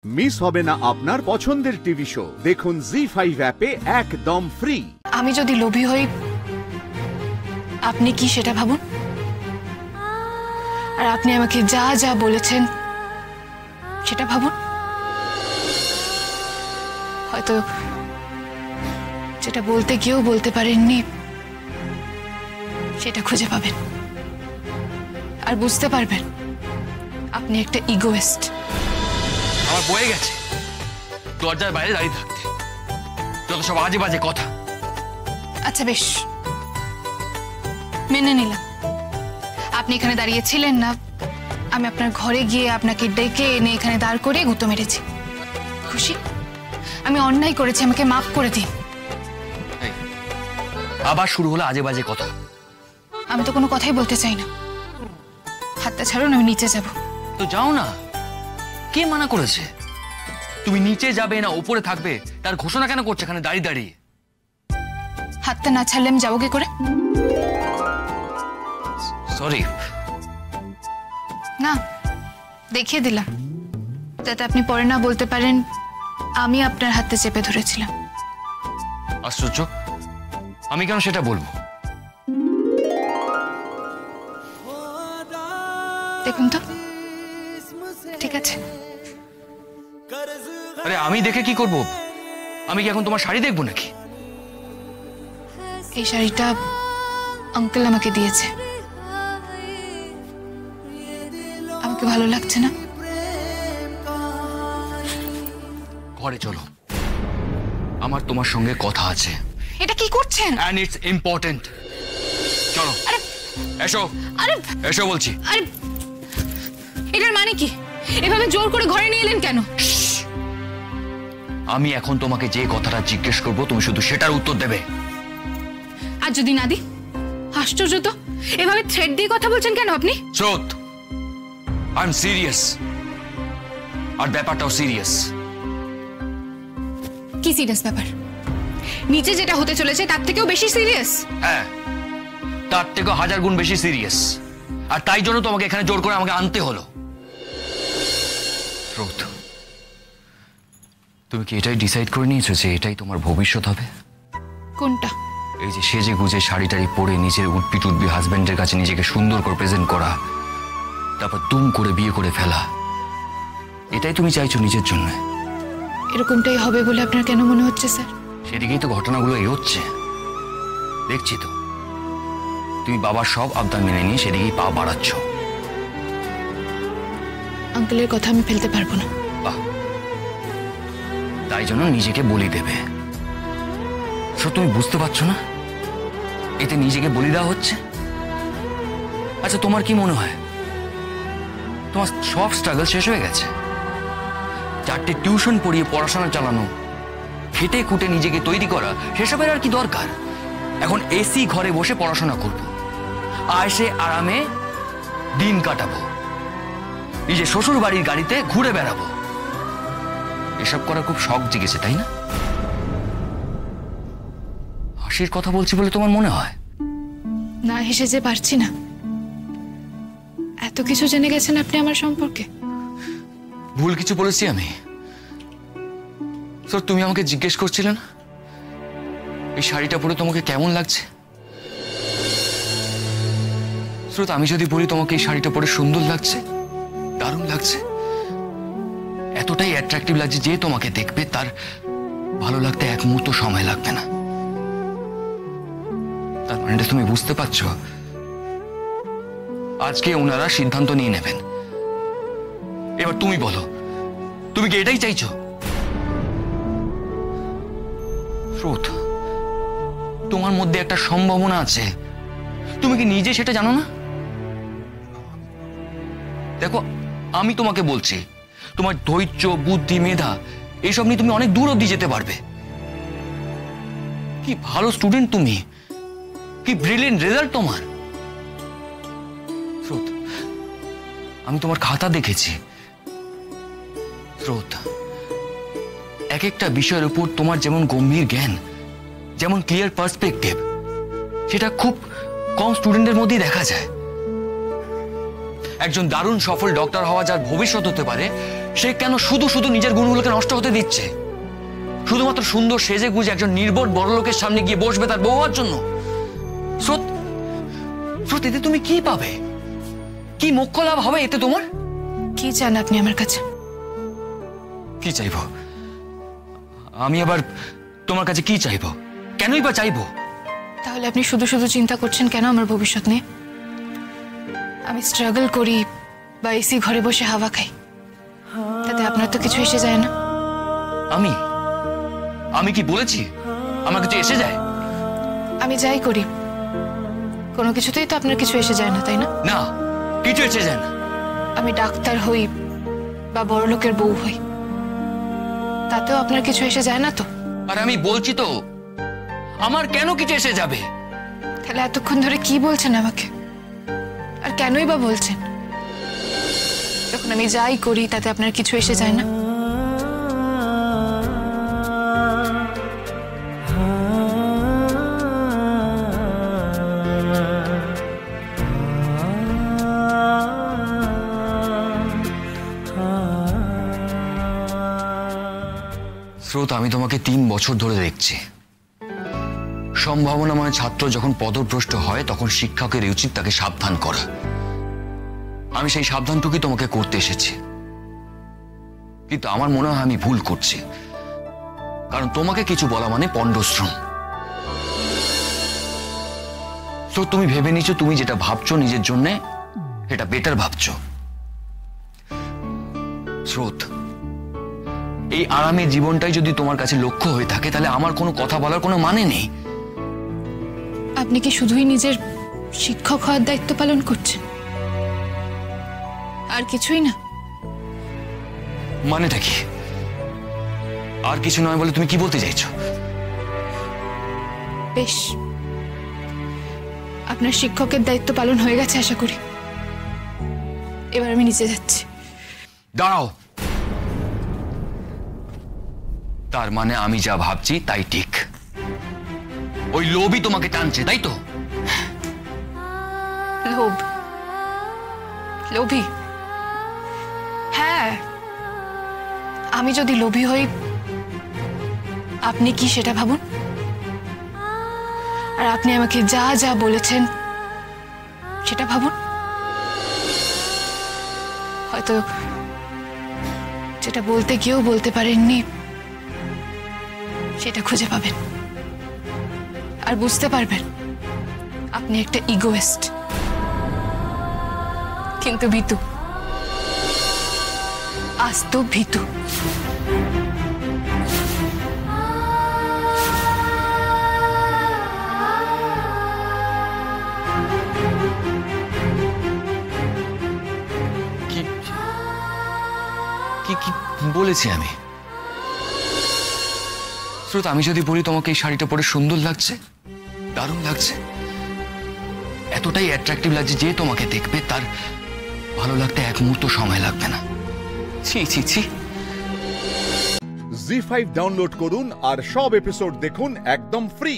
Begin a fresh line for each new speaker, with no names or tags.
Miss হবে না আপনার পছন্দের টিভি শো। দেখুন জি5 অ্যাপে একদম ফ্রি।
আমি যদি লোভী হই, আপনি কি সেটা ভাবুন। আর আপনি আমাকে যা যা বলেছেন সেটা ভাবুন। হয়তো যেটা বলতে গিয়েও বলতে পারেননি সেটা খুঁজে পাবেন আর বুঝতে পারবেন আপনি একটা ইগোইস্ট।
আমার বয়ে গেছে দরজার বাইরে দাঁড়িয়ে থাকতে, যত সব আজে বাজে কথা।
আচ্ছা বেশ, মেনে নিলাম আপনি এখানে দাঁড়িয়ে ছিলেন না, আমি আপনার ঘরে গিয়ে আপনাকে ডেকে এনে এখানে দাঁড় করিয়ে গুঁতো মেরেছি। খুশি? আমি অন্যায় করেছি, আমাকে মাফ করে দিন।
আবার শুরু হলো আজে বাজে কথা।
আমি তো কোনো কথাই বলতে চাই না, হাতটা ছাড়ুন, আমি নিচে যাব।
তো যাও না, কে মানা করেছে? তুমি নিচে যাবে না উপরে থাকবে তার ঘোষণা কেন করছে এখানে দাঁড়িয়ে দাঁড়িয়ে?
হাতটা না ছাড়লে আমি যাবো কি করে?
সরি।
না, দেখিয়ে দিলাম যাতে আপনি পরে না বলতে পারেন আমি আপনার হাতে চেপে ধরেছিলাম।
আশ্চর্য, আমি কেন সেটা বলবো?
দেখুন তো, ঠিক আছে।
আরে আমি দেখে কি করব? আমি কি এখন তোমার শাড়ি দেখবো নাকি?
এই শাড়িটা আঙ্কেল আমাকে দিয়েছে, আমাকে ভালো লাগছে না।
ঘরে চলো, আমার তোমার সঙ্গে কথা আছে।
এটা কি করছেন?
And it's important. চলো, এসো।
আরে
এসো বলছি।
আরে এটার মানে কি? এভাবে জোর করে ঘরে নিয়ে এলেন কেন?
আমি এখন তোমাকে যে কথাটা জিজ্ঞেস করবো তুমি শুধু সেটার উত্তর দেবে।
আর যদি না দিই? আশ্চর্য তো, এভাবে থ্রেড দিয়ে কথা বলছেন কেন আপনি?
স্রোত, আই এম সিরিয়াস, আর ব্যাপারটাও সিরিয়াস।
কি সিরিয়াস ব্যাপার? নিচে যেটা হতে চলেছে তার থেকেও বেশি সিরিয়াস?
হ্যাঁ, তার থেকেও 1000 গুণ বেশি সিরিয়াস। আর তাই জন্য তোমাকে এখানে জোর করে আমাকে আনতে হলো। স্রোত, তুমি কি এটাই ডিসাইড করে নিয়েছো যে এটাই তোমার ভবিষ্যৎ হবে?
কোনটা?
এই যে সেজে গুজে শাড়িটারি পরে নিজের উঠপি টুটবি হাজবেন্ডের কাছে নিজেকে সুন্দর করে প্রেজেন্ট করা, তারপর দুম করে বিয়ে করে ফেলা, এটাই তুমি চাইছো নিজের জন্য?
এরকমটাই হবে বলে আপনার কেন মনে হচ্ছে স্যার?
সেদিকেই তো ঘটনাগুলো এগোচ্ছে, দেখছি তো। তুমি বাবার সব আবদার মেনে নিয়ে সেদিকেই পা বাড়াচ্ছ।
আঙ্কেলের কথা আমি ফেলতে পারবো না।
বাহ, তাই জন্য নিজেকে বলি দেবে? সব তুমি বুঝতে পারছো না এতে নিজেকে বলি দেওয়া হচ্ছে? আচ্ছা, তোমার কি মনে হয় তোমার সব স্ট্রাগল শেষ হয়ে গেছে? 4টে টিউশন পড়িয়ে পড়াশোনা চালানো, খেটে খুঁটে নিজেকে তৈরি করা, সেসবের আর কি দরকার? এখন এসি ঘরে বসে পড়াশোনা করবো, আয়েসে আরামে দিন কাটাবো, নিজের শ্বশুর বাড়ির গাড়িতে ঘুরে বেড়াবো। এসব করার খুব শখ জেগেছে, তাই না? হাসির কথা বলছি বলে তোমার মনে হয়?
না হেসে যে পারছি না। এত কিছু জেনে গেছেন আপনি আমার সম্পর্কে।
ভুল কিছু বলেছি আমি? স্যার, তুমি আমাকে জিজ্ঞেস করছিলে না এই শাড়িটা পরে তোমাকে কেমন লাগছে? স্রোত, আমি যদি বলি তোমাকে এই শাড়িটা পরে সুন্দর লাগছে, দারুণ লাগছে, এতটাই অ্যাট্রাকটিভ লাগছে যে তোমাকে দেখবে তার ভালো লাগতে এক মুহূর্ত সময় লাগবে না, তার মানে তুমি বুঝতে পারছো? আজকে ওনারা সিদ্ধান্ত নিয়ে নেবেন। এবার তুমি বলো, তুমি কি এটাই চাইছো? স্রোত, তোমার মধ্যে একটা সম্ভাবনা আছে, তুমি কি নিজে সেটা জানো না? দেখো, আমি তোমাকে বলছি, তোমার ধৈর্য, বুদ্ধি, মেধা এইসব নিয়ে তুমি অনেক দূর অব্দি যেতে পারবে। কি ভালো স্টুডেন্ট তুমি, কি ব্রিলিয়েন্ট রেজাল্ট তোমার। স্রোত, আমি তোমার খাতা দেখেছি। স্রোত, এক একটা বিষয়ের উপর তোমার যেমন গম্ভীর জ্ঞান, যেমন ক্লিয়ার পার্সপেক্টিভ, সেটা খুব কম স্টুডেন্টের মধ্যেই দেখা যায়। একজন দারুণ সফল ডক্টর হওয়া যার ভবিষ্যৎ হতে পারে, সে কেন শুধু শুধু নিজের গুণগুলোকে নষ্ট হতে দিচ্ছে? শুধুমাত্র সুন্দর সেজে গুজে একজন নির্বোধ বড় লোকের সামনে গিয়ে বসবে তার বউ হওয়ার জন্য? স্রোত, এতে তুমি কি পাবে? কি মোক্ষ লাভ হবে এতে তোমার?
কি চান আপনি আমার কাছে?
কি চাইবো আমি? আবার তোমার কাছে কি চাইবো? কেনই বা চাইবো?
তাহলে আপনি শুধু শুধু চিন্তা করছেন কেন আমার ভবিষ্যৎ নিয়ে? আমি স্ট্রাগল করি বা এসি ঘরে বসে হাওয়া খাই, তাতে আপনার তো কিছু এসে যায় না।
আমি কি বলেছি আমার কিছু এসে যায়?
আমি যাই করি কোনো কিছুতেই তো আপনার কিছু এসে যায় না, তাই না?
না, কিছু এসে যায় না।
আমি ডাক্তার হই বা বড় লোকের বউ হই, তাতেও আপনার কিছু এসে যায় না তো?
আর আমি বলছি তো আমার কেন কিছু এসে যাবে?
তাহলে এতক্ষণ ধরে কি বলছেন আমাকে? আর কেনই বা বলছেন যখন আমি যাই করি তাতে আপনার কিছু এসে যায় না?
স্রোত, আমি তোমাকে 3 বছর ধরে দেখছি। সম্ভাবনাময় ছাত্র যখন পদভ্রষ্ট হয় তখন শিক্ষকের উচিত তাকে সাবধান করা। আমি সেই সাবধানটুকুই তোমাকে করতে এসেছি, কিন্তু আমার মনে হয় আমি ভুল করছি, কারণ তোমাকে কিছু বলা মানে পণ্ডশ্রম। তো তুমি ভেবে নিচ্ছ তুমি যেটা ভাবছো নিজের জন্য এটা বেটার ভাবছো। স্রোত, এই আরামের জীবনটাই যদি তোমার কাছে লক্ষ্য হয়ে থাকে তাহলে আমার কোনো কথা বলার কোনো মানে নেই।
আপনি কি শুধুই নিজের শিক্ষক হওয়ার দায়িত্ব পালন করছেন, আর কিছুই না?
মানেটা কি? আর কিছু নয় বলে তুমি কি বলতে চাইছো?
বেশ, আপনার শিক্ষকের দায়িত্ব পালন হয়ে গেছে আশা করি। এবার আমি নিচে যাচ্ছি।
দাঁড়াও। তার মানে আমি যা ভাবছি তাই ঠিক? ওই লোভই তোমাকে টানছে, তাই তো?
লোভ? লোভী? হ্যাঁ, আমি যদি লোভী হই আপনি কি সেটা ভাবুন। আর আপনি আমাকে যা যা বলেছেন সেটা ভাবুন। হয়তো যেটা বলতে গিয়েও বলতে পারেননি সেটা খুঁজে পাবেন, আর বুঝতে পারবেন আপনি একটা ইগোয়েস্ট, কিন্তু ভীতু, আস্ত ভীতু।
কি কি বলেছি আমি? স্রোত, আমি যদি বলি তোমাকে এই শাড়িটা পরে সুন্দর লাগছে, দারুণ লাগছে, এতটাই অ্যাট্রাকটিভ লাগছে যে তোমাকে দেখবে তার ভালো লাগতে এক মুহূর্ত সময় লাগবে না। ছি ছি ছি।
জি5 ডাউনলোড করুন আর সব এপিসোড দেখুন একদম ফ্রি।